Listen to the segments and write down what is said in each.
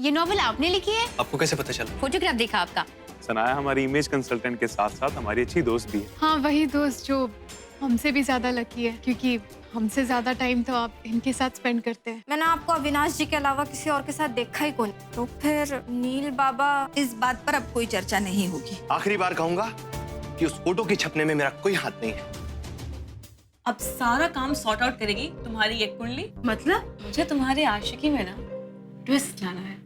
ये नॉवेल आपने लिखी है? आपको कैसे पता चला? फोटोग्राफ देखा आपका। सनाया हमारी इमेज कंसल्टेंट के साथ साथ हमारी अच्छी दोस्त भी है। हाँ, वही दोस्त जो हमसे भी ज्यादा लकी है, क्योंकि हमसे ज्यादा टाइम तो आप इनके साथ स्पेंड करते हैं। मैंने आपको अविनाश जी के अलावा किसी और के साथ देखा ही कौन। तो फिर नील बाबा। इस बात पर अब कोई चर्चा नहीं होगी। आखिरी बार कहूंगा कि उस फोटो के छपने में मेरा कोई हाथ नहीं है। अब सारा काम सॉर्ट आउट करेगी तुम्हारी ये कुंडली। मतलब मुझे तुम्हारी आशिकी में ना ट्विस्ट लाना है।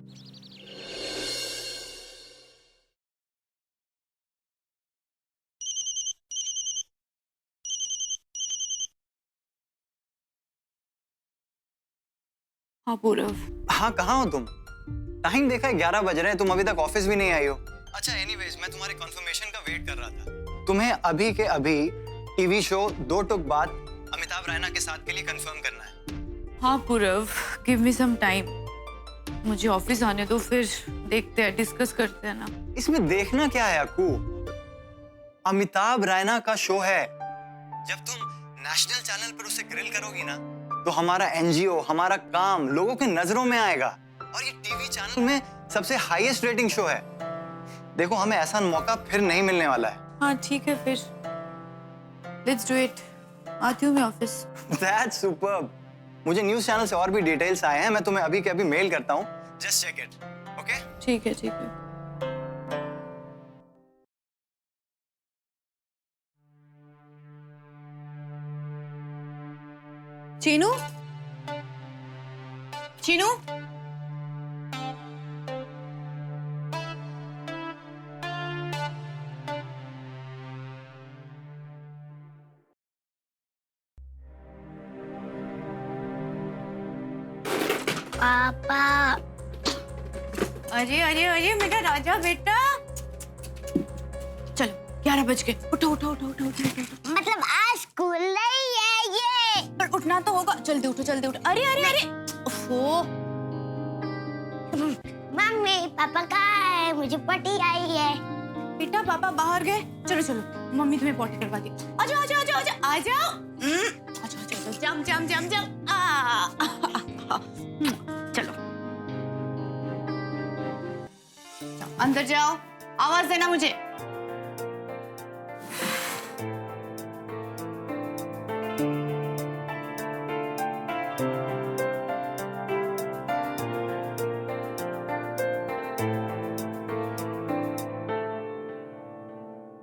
हाँ पूरव। हाँ, कहाँ हो तुम? टाइम देखा है 11 बज रहे हैं, तुम अभी तक ऑफिस भी नहीं आई हो। अच्छा, एनीवेज मैं तुम्हारे कंफर्मेशन का वेट कर रहा था। तुम्हें अभी के अभी टीवी शो दो टुक बाद अमिताभ रैना के साथ के लिए कंफर्म करना है। हाँ पूरव, गिव मी सम टाइम। मुझे ऑफिस आने दो, फिर देखते हैं, डिस्कस करते हैं ना। इसमें देखना क्या है अक्कू? अमिताभ रैना का शो है। जब तुम नेशनल चैनल पर उसे ग्रिल करोगी ना, तो हमारा एनजीओ, हमारा काम लोगों के नजरों में आएगा। और ये टीवी चैनल में सबसे हाईएस्ट रेटिंग शो है। देखो, हमें ऐसा मौका फिर नहीं मिलने वाला है। हाँ ठीक है, फिर लेट्स डू इट। आती हूँ मैं ऑफिस। That's superb. मुझे न्यूज चैनल से और भी डिटेल्स आए हैं, मैं तुम्हें अभी के अभी मेल करता हूँ। Just check it, okay? ठीक है, ठीक है। चीनू, चीनू, पापा। अरे अरे अरे मेरा राजा बेटा, चलो 11 बज गए। उठो उठो उठो उठो उठो उठो। मतलब आज स्कूल नहीं है ये। पर उठना तो होगा। जल्दी उठो जल्दी उठो। अरे अरे अरे, ओफो। मम्मी पापा कहाँ है? मुझे पटी आई है। बेटा पापा बाहर गए। चलो चलो, मम्मी तुम्हें पॉटी करवा दी। आ जाओ आ जाओ आ जाओ आ जाओ आ जाओ। आ जाओ आ जाओ, जम जम जम जम। चलो अंदर जाओ, आवाज देना मुझे।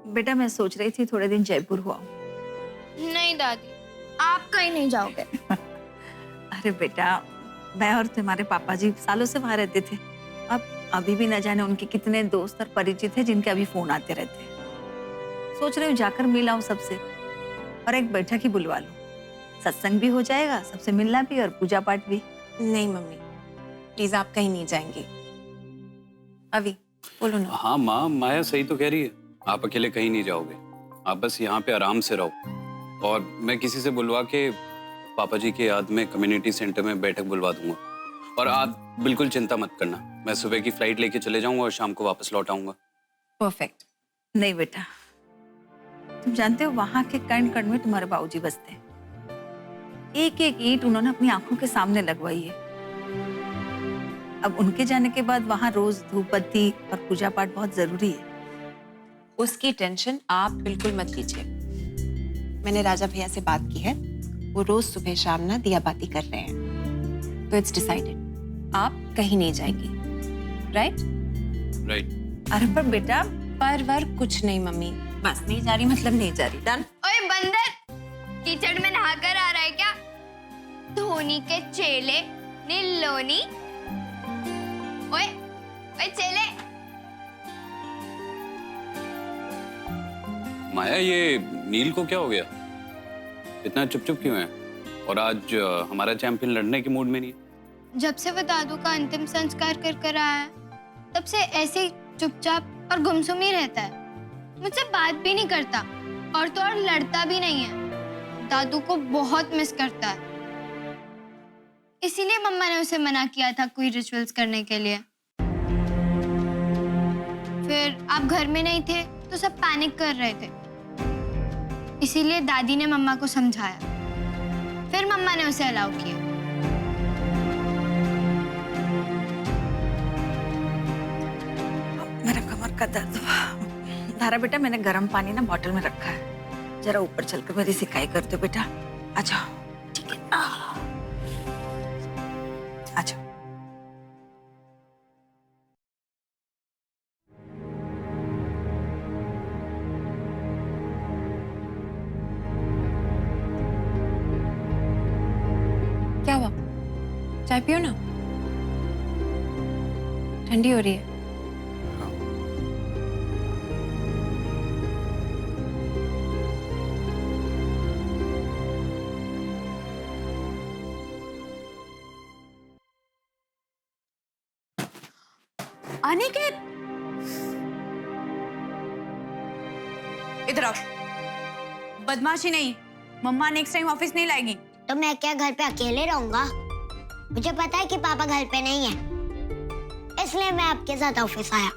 बेटा, मैं सोच रही थी थोड़े दिन जयपुर हुआ। नहीं दादी, आप कहीं नहीं जाओगे। अरे बेटा, मैं और तुम्हारे पापा जी सालों से वहां रहते थे। अब अभी भी न जाने उनके कितने दोस्त और परिचित हैं जिनके अभी फोन आते रहते हैं। सोच रही हूँ जाकर मिल आऊं सबसे और एक बैठक ही बुलवा लूं। सत्संग भी हो जाएगा, सबसे मिलना भी और पूजा पाठ भी। नहीं मम्मी, प्लीज आप कहीं नहीं जाएंगी। अभी बोलो ना। हाँ माँ, माया सही तो कह रही है। आप अकेले कहीं नहीं जाओगे, आप बस यहाँ पे आराम से रहो। और मैं किसी से बुलवा के पापा जी के याद में कम्युनिटी सेंटर में बैठक बुलवा दूंगा। और आप बिल्कुल चिंता मत करना, मैं सुबह की फ्लाइट लेके चले जाऊंगा और शाम को वापस लौट आऊंगा। परफेक्ट। नहीं बेटा, तुम जानते हो वहां के कण कण में तुम्हारे बाबूजी बसते हैं। एक एक ईंट उन्होंने अपनी आंखों के सामने लगवाई है। अब उनके जाने के बाद वहां रोज धूप बत्ती और पूजा पाठ बहुत जरूरी है। उसकी टेंशन आप बिल्कुल मत लीजिए। मैंने राजा भैया से बात की है, वो रोज सुबह शाम ना दिया बाती कर रहे हैं। तो इट्स डिसाइडेड, आप कहीं नहीं जाएगी। राइट? राइट। अरे पर बेटा, पर वर कुछ नहीं मम्मी, बस नहीं जा रही मतलब नहीं जा रही। डन। ओए बंदर, कीचड़ में नहाकर आ रहा है क्या? धोनी के चेले नीलोनी। ओए ओए चेले। माया, ये नील को क्या हो गया? इतना चुप चुप क्यों है? और आज हमारा चैंपियन लड़ने के मूड में नहीं है। जब से वो दादू का अंतिम संस्कार कर आया है, तब से ऐसे ही चुपचाप और गुमसुम ही रहता है। मुझसे बात भी नहीं करता और तो और लड़ता भी नहीं है। दादू को बहुत मिस करता है। इसीलिए मम्मा ने उसे मना किया था कोई रिचुअल्स करने के लिए। फिर आप घर में नहीं थे तो सब पैनिक कर रहे थे, इसीलिए दादी ने मम्मा को समझाया। फिर मम्मा ने उसे अलाउ किया। का दर्द। धारा बेटा, मैंने गर्म पानी ना बॉटल में रखा है, जरा ऊपर चलकर मेरी सिकाई कर दो बेटा। आ जाओ। ठीक है, आ जाओ। क्या हुआ? चाय पियो ना, ठंडी हो रही है। अनिकेत, इधर आओ। बदमाशी नहीं, मम्मा नेक्स्ट टाइम ऑफिस नहीं लाएगी। तो मैं क्या घर पे अकेले रहूंगा? मुझे पता है कि पापा घर पे नहीं है, इसलिए मैं आपके साथ ऑफिस आया।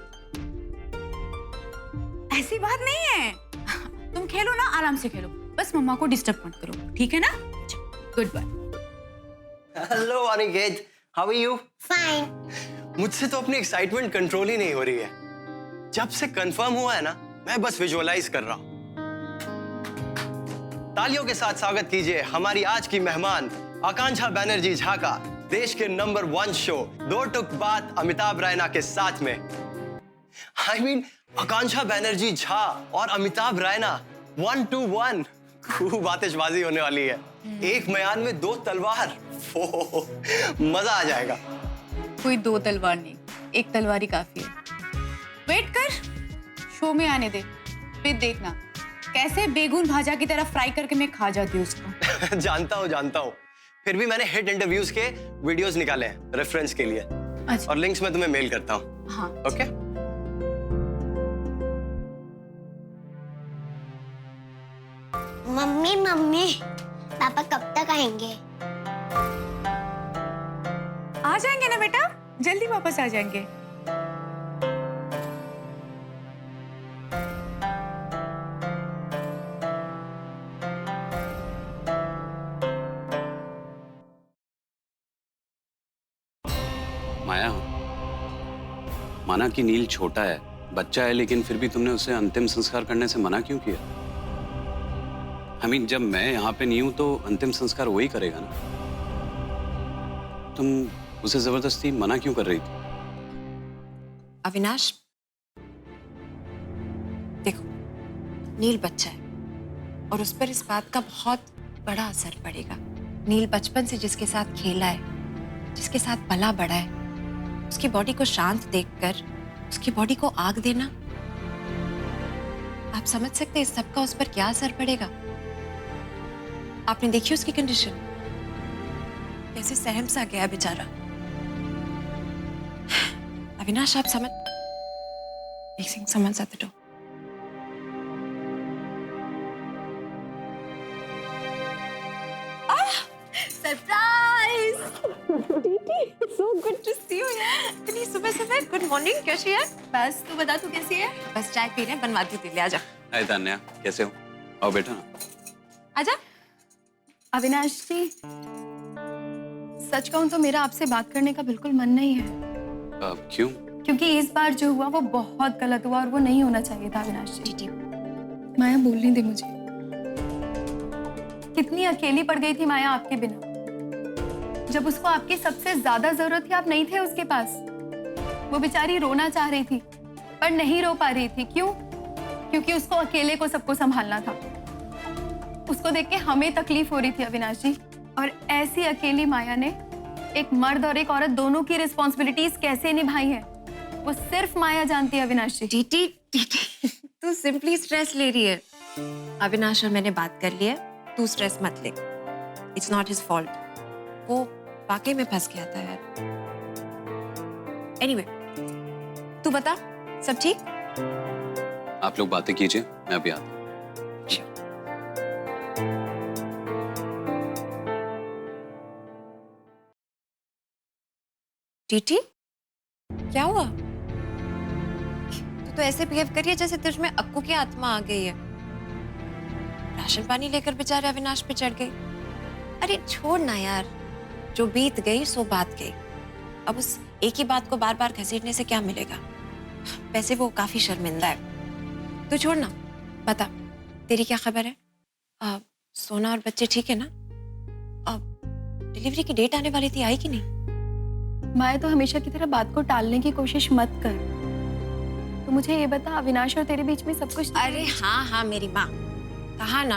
ऐसी बात नहीं है, तुम खेलो ना, आराम से खेलो, बस मम्मा को डिस्टर्ब मत करो, ठीक है ना? Good bye. Hello Aniket, how are you? Fine. मुझसे तो अपनी एक्साइटमेंट कंट्रोल ही नहीं हो रही है। जब से कंफर्म हुआ है ना, मैं बस विजुअलाइज कर रहा हूं। तालियों के साथ स्वागत कीजिए हमारी आज की मेहमान आकांक्षा बनर्जी झा का देश के नंबर 1 शो दो टुक बात अमिताभ रैना के साथ में। I mean, आकांक्षा बनर्जी झा और अमिताभ रैना 1 to 1 खूब आतिशबाजी होने वाली है। एक म्यान में 2 तलवार। ओह, मजा आ जाएगा। कोई 2 तलवार नहीं, एक तलवार ही काफी है। वेट कर, शो में आने दे, फिर देखना कैसे बेगुन भाजा की तरह फ्राई करके मैं खा जाती हूँ उसको। जानता हूँ। फिर भी मैंने हिट इंटरव्यूज के वीडियोस निकाले हैं रेफरेंस के लिए। अच्छा। और लिंक्स मैं तुम्हें मेल करता हूँ। हाँ। ओके। मम्मी, पापा कब तक आएंगे? आ जाएंगे ना बेटा, जल्दी वापस आ जाएंगे। माया, माना कि नील छोटा है, बच्चा है, लेकिन फिर भी तुमने उसे अंतिम संस्कार करने से मना क्यों किया? I mean, जब मैं यहाँ पे नहीं हूं तो अंतिम संस्कार वही करेगा ना। तुम उसे जबरदस्ती मना क्यों कर रही थी? अविनाश, देखो, नील बच्चा है और उस पर इस बात का बहुत बड़ा असर पड़ेगा। नील बचपन से जिसके साथ खेला है, जिसके साथ पला बड़ा है, उसकी बॉडी को शांत देखकर उसकी बॉडी को आग देना, आप समझ सकते हैं इस सब का उस पर क्या असर पड़ेगा? आपने देखी उसकी कंडीशन, कैसे सहम सा गया बेचारा। अविनाश, आप समझ, someone's at the door. Surprise! दीदी, so good to see you यार। इतनी सुबह गुड मॉर्निंग, कैसी है? बस तू बता, तू कैसी है? बस चाय पी रहे, बनवाती थी, ले आजा। हाय तान्या, कैसे हो? आओ बैठो ना। आजा। अविनाश जी, सच कहूं तो मेरा आपसे बात करने का बिल्कुल मन नहीं है। क्यों? क्योंकि इस बार जो हुआ वो बहुत गलत हुआ और वो नहीं होना चाहिए था। अविनाश जी, माया बोलने दे मुझे। कितनी अकेली पड़ गई थी माया आपके बिना। जब उसको आपकी सबसे ज्यादा जरूरत थी, आप नहीं थे उसके पास। वो बेचारी रोना चाह रही थी पर नहीं रो पा रही थी। क्यों? क्योंकि उसको अकेले को सबको संभालना था। उसको देख के हमें तकलीफ हो रही थी अविनाश जी। और ऐसी अकेली माया ने एक मर्द और एक औरत दोनों की रिस्पॉन्सिबिलिटीज कैसे निभाई है, वो सिर्फ माया जानती है अविनाश जी। टीटी, तू सिंपली स्ट्रेस ले रही है। अविनाश और मैंने बात कर ली है, तू स्ट्रेस मत ले। इट्स नॉट हिज फॉल्ट, वो वाकई में फंस गया था यार। एनीवे, तू बता, सब ठीक? आप लोग बातें कीजिए, मैं अभी आता हूँ। टीटी, क्या हुआ? तू तो ऐसे बिहेव कर रही है जैसे तुझ में अक्कू की आत्मा आ गई है। राशन पानी लेकर बेचारे अविनाश पे चढ़ गई। अरे छोड़ ना यार, जो बीत गई सो बात गई। अब उस एक ही बात को बार बार घसीटने से क्या मिलेगा? वैसे वो काफी शर्मिंदा है। तो छोड़ ना, बता तेरी क्या खबर है? सोना और बच्चे ठीक है ना? डिलीवरी की डेट आने वाली थी, आई कि नहीं? माया तो हमेशा की तरह बात को टालने की कोशिश मत कर। तो मुझे ये बता, अविनाश और तेरे बीच में सब कुछ? अरे हाँ हाँ मेरी माँ, कहा ना,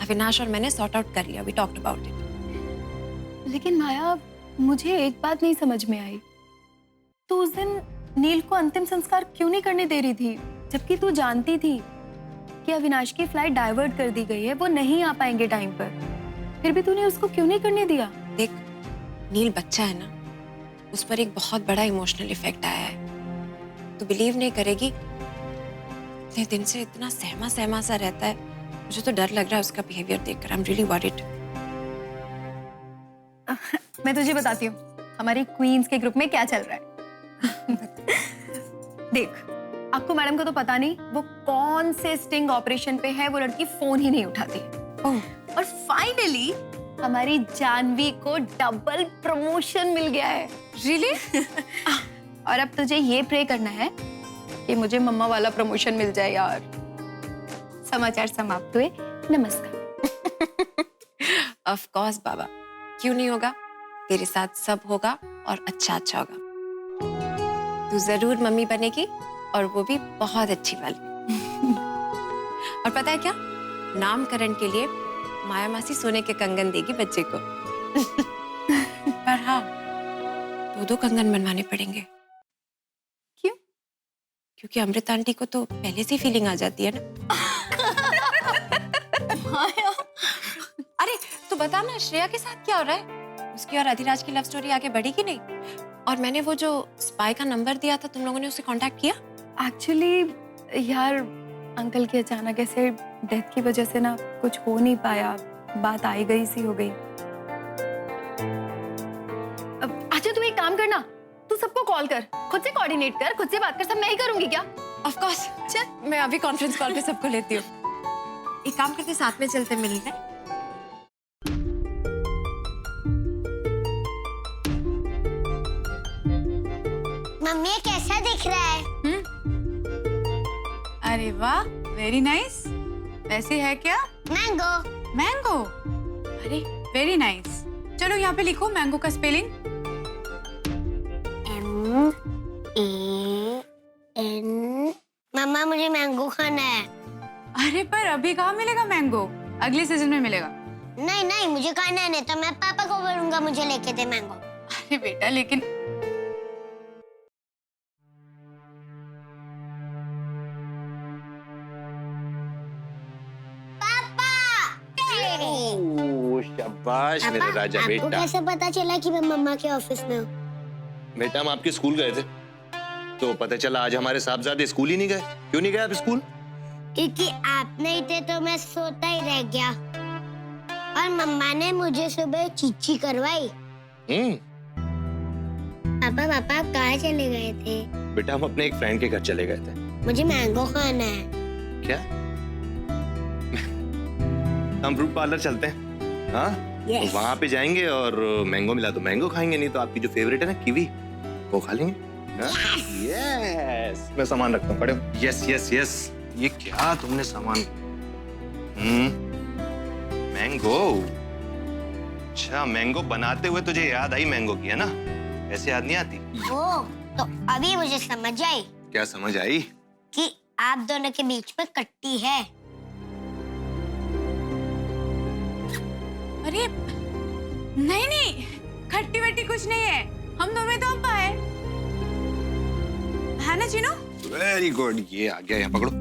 अविनाश और मैंने सॉर्ट आउट कर लिया, वी टॉक्ड अबाउट इट। लेकिन माया, मुझे एक बात नहीं समझ में आई। तू उस दिन नील को अंतिम संस्कार क्यों नहीं करने दे रही थी, जबकि तू जानती थी कि अविनाश की फ्लाइट डाइवर्ट कर दी गई है, वो नहीं आ पाएंगे टाइम पर। फिर भी तूने उसको क्यों नहीं करने दिया? देख, नील बच्चा है ना, उस पर एक बहुत बड़ा इमोशनल इफेक्ट आया है। तू बिलीव नहीं करेगी, इतने दिन से इतना सहमा सहमा सा रहता है, मुझे तो डर लग रहा है उसका बिहेवियर देखकर। I am really worried. मैं तुझे बताती हूँ हमारी क्वींस के ग्रुप में क्या चल रहा है। देख, आपको मैडम को तो पता नहीं वो कौन से स्टिंग ऑपरेशन पे है, वो लड़की फोन ही नहीं उठाती। और फाइनली हमारी जानवी को डबल प्रमोशन मिल गया है। रियली? और अब तुझे ये प्रे करना है कि मुझे मम्मा वाला प्रमोशन मिल जाए यार। समाचार समाप्त हुए, नमस्कार। ऑफ कोर्स बाबा, क्यों नहीं होगा? तेरे साथ सब होगा और अच्छा अच्छा होगा। तू जरूर मम्मी बनेगी, और वो भी बहुत अच्छी वाली। और पता है क्या, नामकरण के लिए माया मासी सोने के कंगन देगी बच्चे को। पर हाँ, दो कंगन बनवाने पड़ेंगे। क्यों? क्योंकि अमृत आंटी को तो पहले से फीलिंग आ जाती है ना। अरे तो बता ना, श्रेया के साथ क्या हो रहा है? उसकी और अधिराज की लव स्टोरी आगे बढ़ी कि नहीं? और मैंने वो जो स्पाई का नंबर दिया था, तुम लोगों ने उसे कांटेक्ट किया? एक्चुअली यार, अंकल की अचानक ऐसे डेथ की वजह से ना कुछ हो नहीं पाया, बात आई गई सी हो गई। अच्छा तुम एक काम करना, तू सबको कॉल कर, खुद से कोऑर्डिनेट कर, खुद से बात कर, सब मैं ही करूंगी क्या? ऑफ कोर्स, चल मैं अभी कॉन्फ्रेंस कॉल पे सबको लेती हूँ। एक काम करते, साथ में चलते मिलने। मम्मी ये कैसा दिख रहा है? अरे वाह, वेरी नाइस। वैसे है क्या? मैंगो। मैंगो? अरे वेरी नाइस। चलो यहाँ पे लिखो मैंगो का स्पेलिंग। M-A-N। मम्मा मुझे मैंगो खाना है। अरे पर अभी कहाँ मिलेगा मैंगो, अगले सीजन में मिलेगा। नहीं नहीं, मुझे खाना है, नहीं तो मैं पापा को बोलूंगा मुझे लेके दे मैंगो। अरे बेटा, लेकिन शाबाश मेरे राजा बेटा। आपको कैसे पता चला कि मैं मम्मा के ऑफिस में हूँ? बेटा हम आपके स्कूल गए थे, तो पता चला आज हमारे साहबजादे स्कूल ही नहीं गए। क्यों नहीं गए आप स्कूल? क्योंकि आप नहीं थे तो मैं सोता ही रह गया, और मम्मा ने मुझे सुबह चीची करवाई। पापा पापा आप कहाँ चले गए थे? बेटा हम अपने एक फ्रेंड के घर चले गए थे। मुझे मैंगो खाना है। क्या? हम फ्रूट पार्लर चलते हैं, हाँ? Yes. तो वहाँ पे जाएंगे और मैंगो मिला तो मैंगो खाएंगे, नहीं तो आपकी जो फेवरेट है ना कीवी, वो खा लेंगे। यस। मैं सामान रखता हूँ, खड़े हो। Yes yes yes. ये क्या तुमने सामान? मैंगो। अच्छा, मैंगो बनाते हुए तुझे याद आई मैंगो की, है ना? ऐसे याद नहीं आती। ओ, तो अभी मुझे समझ आई। क्या समझ आई? कि आप दोनों के बीच में कट्टी है। अरे नहीं नहीं, खट्टी वट्टी कुछ नहीं है, हम दोनों तो अब्बा है ना चीनू? Very good. ये आ गया, यहाँ पकड़ो।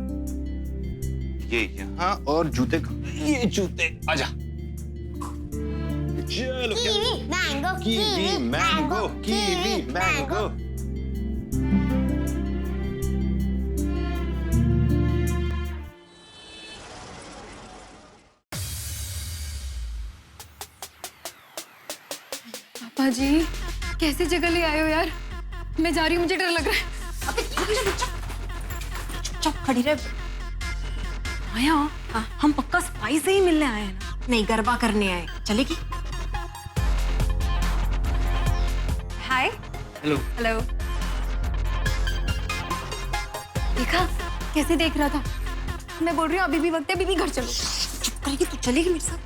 ये यहाँ, और जूते ये जूते, आजा। चलो kiwi mango, kiwi mango, kiwi mango. पापा जी, कैसी जगह ले आए हो यार? मैं जा रही हूँ, मुझे डर लग रहा है। अबे चुप खड़ी रह। माया, हम पक्का स्पाई से ही मिलने आए हैं ना? नहीं, गरबा करने आए। चलेगी? हाय। हेलो। हेलो। देखा कैसे देख रहा था। मैं बोल रही हूँ अभी भी वक्त है, अभी भी घर चलो। चुप करेगी तो चलेगी मेरे साथ।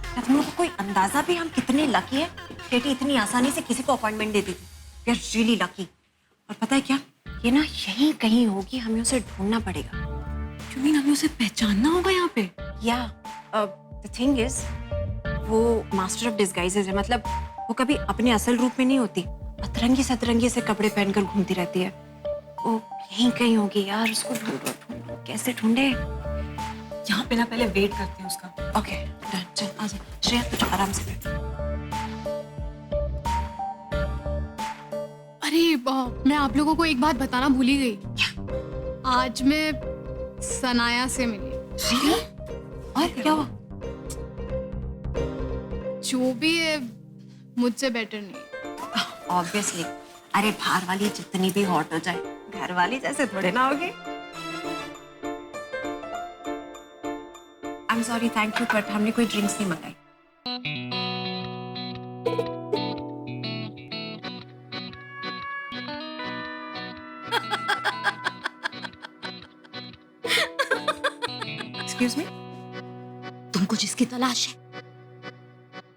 क्या तुम लोग को कोई अंदाजा भी हम कितने लकी हैं? केटी इतनी आसानी से किसी को अपॉइंटमेंट दे देती। We are really lucky. और पता है क्या, ये ना यहीं कहीं होगी, हमें उसे ढूंढना पड़ेगा। You mean हमें उसे पहचानना होगा यहाँ पे? या द थिंग इज, वो मास्टर ऑफ डिस्गाइजेज है। मतलब वो कभी अपने असल रूप में नहीं होती, अतरंगी सतरंगी से कपड़े पहनकर घूमती रहती है। वो यहीं कहीं होगी यार, उसको ढूंढो ढूंढो, कैसे ढूंढे? यहाँ पे ना पहले वेट करते हैं उसका। ओके डन, चल आ जा श्रेया, तुझे आराम से बैठ। अरे मैं आप लोगों को एक बात बताना भूल ही गई। आज मैं सनाया से मिली। और क्या हुआ? जो भी है मुझसे बेटर नहीं। ऑब्वियसली। अरे बाहर वाली जितनी भी हॉट हो जाए, घर वाली जैसे थोड़े ना होगी। I am sorry, thank you, but हमने कोई ड्रिंक्स नहीं मंगाई। एक्सक्यूज मी, तुमको जिसकी तलाश है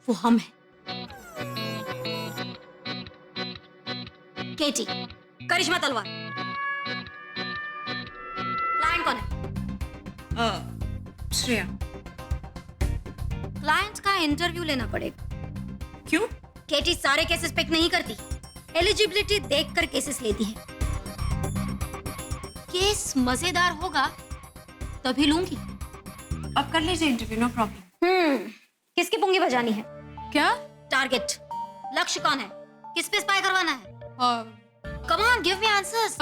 वो हम हैं। केटी, करिश्मा तलवार। क्लाइंट कौन है? श्रेया। क्लाइंट्स का इंटरव्यू लेना पड़ेगा। क्यों? केटी सारे केसेस पिक नहीं करती, एलिजिबिलिटी देखकर केसेस लेती है। केस मजेदार होगा तभी लूंगी। अब कर लीजिए इंटरव्यू, नो प्रॉब्लम। किसकी पुंगी बजानी है? क्या? टारगेट, लक्ष्य कौन है? किस पे स्पाई करवाना है? Come on, give me answers.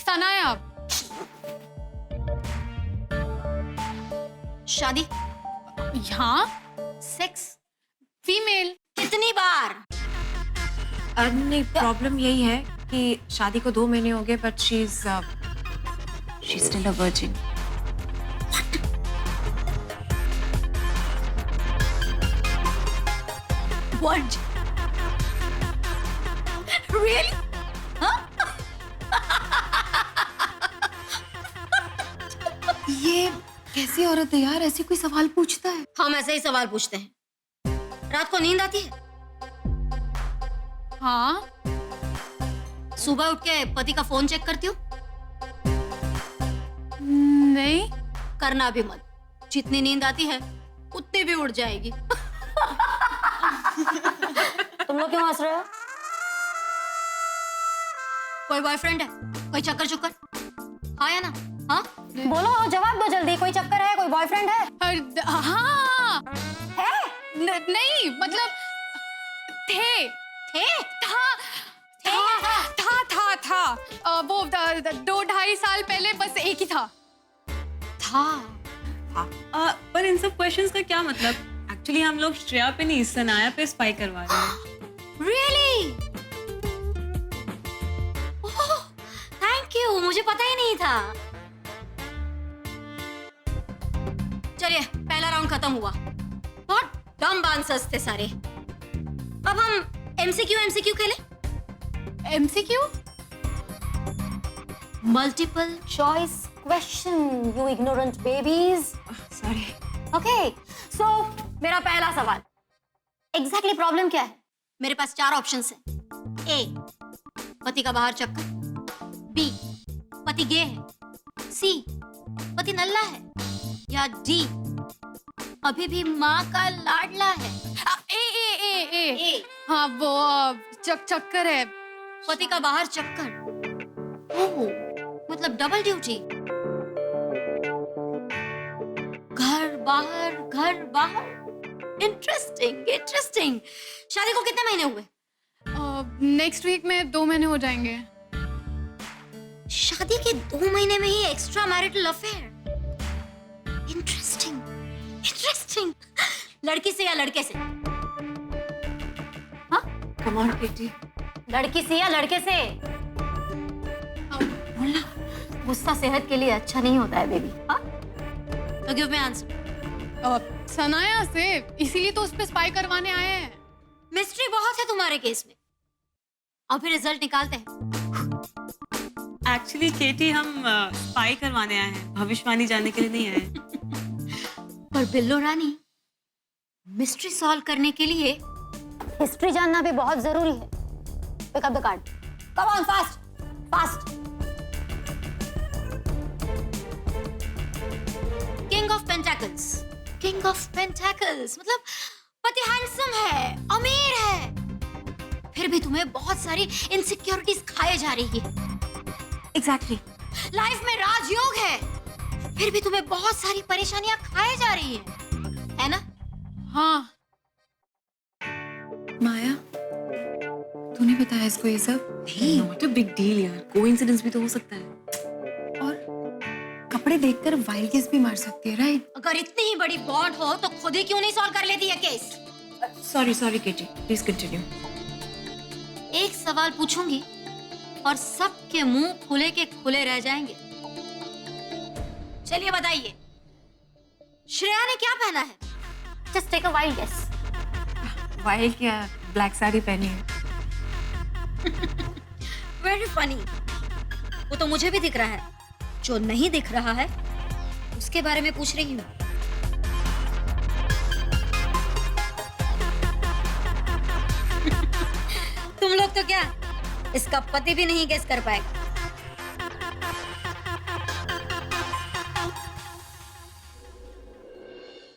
Sanaya. शादी? हाँ। सेक्स? फीमेल। कितनी बार? नहीं, प्रॉब्लम यही है कि शादी को 2 महीने हो गए, but she is still a virgin. What? Really? ये कैसी औरत है यार, ऐसे कोई सवाल पूछता है? हम ऐसे ही सवाल पूछते हैं। रात को नींद आती है? हाँ। सुबह उठ के पति का फोन चेक करती हो? नहीं। करना भी मत, जितनी नींद आती है उतनी भी उड़ जाएगी। तुम लोग क्यों हंस रहे हो? कोई बॉयफ्रेंड है? कोई चक्कर चुक्कर? हाँ या ना? हाँ बोलो, जवाब दो जल्दी। कोई चक्कर है? कोई बॉयफ्रेंड है? हाँ। है? नहीं, मतलब थे। थे? था। वो 2-2.5 साल पहले बस एक ही था। पर इन सब क्वेश्चंस का क्या मतलब? एक्चुअली हम लोग श्रेया पे नहीं, सनाया पे स्पाई करवा रहे हैं। Really? ओह, थैंक यू, मुझे पता ही नहीं था। चलिए, पहला राउंड खत्म हुआ। बहुत डम आंसर्स थे सारे। अब हम एमसीक्यू खेलें? MCQ? Multiple choice question, you ignorant babies. Sorry. Okay, so मेरा पहला सवाल, एग्जैक्टली प्रॉब्लम क्या है? मेरे पास 4 ऑप्शंस हैं। ए, पति का बाहर चक्कर। बी, पति गे है। सी, पति नल्ला है। या डी, अभी भी माँ का लाडला है। ए। हाँ, वो चक्कर है। पति का बाहर चक्कर। ओह, मतलब डबल ड्यूटी। घर बाहर। इंटरेस्टिंग। शादी को कितने महीने हुए? नेक्स्ट वीक में 2 महीने हो जाएंगे। शादी के 2 महीने में ही एक्स्ट्रा मैरिटल अफेयर। इंटरेस्टिंग। लड़की से या लड़के से? हाँ? कम ऑन केटी। लड़की से या लड़के से? बोलना, गुस्सा सेहत के लिए अच्छा नहीं होता है बेबी। हाँ? तो गिव मी आंसर। सनाया से, इसीलिए तो उस पे स्पाई करवाने आए हैं। मिस्ट्री बहुत है तुम्हारे केस में। अभी रिजल्ट निकालते हैं। एक्चुअली केटी हम स्पाई करवाने आए हैं, भविष्यवाणी जानने के लिए नहीं आए हैं। पर बिल्लो रानी, मिस्ट्री सॉल्व करने के लिए हिस्ट्री जानना भी बहुत जरूरी है। Pick up the card, come on, fast fast. King of pentacles, king of pentacles मतलब पति हैंडसम है, अमीर है, फिर भी तुम्हें बहुत सारी इनसिक्योरिटीज खाए जा रही है। एग्जैक्टली। लाइफ में राजयोग है, फिर भी तुम्हें बहुत सारी परेशानियां खाए जा रही है ना? हाँ। माया, तूने बताया इसको ये सब? नॉट अ बिग डील यार, कोइंसिडेंस भी तो हो सकता है। और कपड़े देखकर वाइल्ड गेस भी मार सकती है, राइट? अगर इतनी ही बड़ी बॉन्ड हो तो खुद ही क्यों नहीं सॉल्व कर लेती है case? Sorry Katie, please continue. एक सवाल पूछूंगी और सबके मुंह खुले के खुले रह जाएंगे। चलिए बताइए, श्रेया ने क्या पहना है? Just take a wild guess. Wild क्या, ब्लैक साड़ी पहनी है। Very funny. वो तो मुझे भी दिख रहा है, जो नहीं दिख रहा है उसके बारे में पूछ रही हूँ। तुम लोग तो क्या, इसका पति भी नहीं गेस कर पाएगा।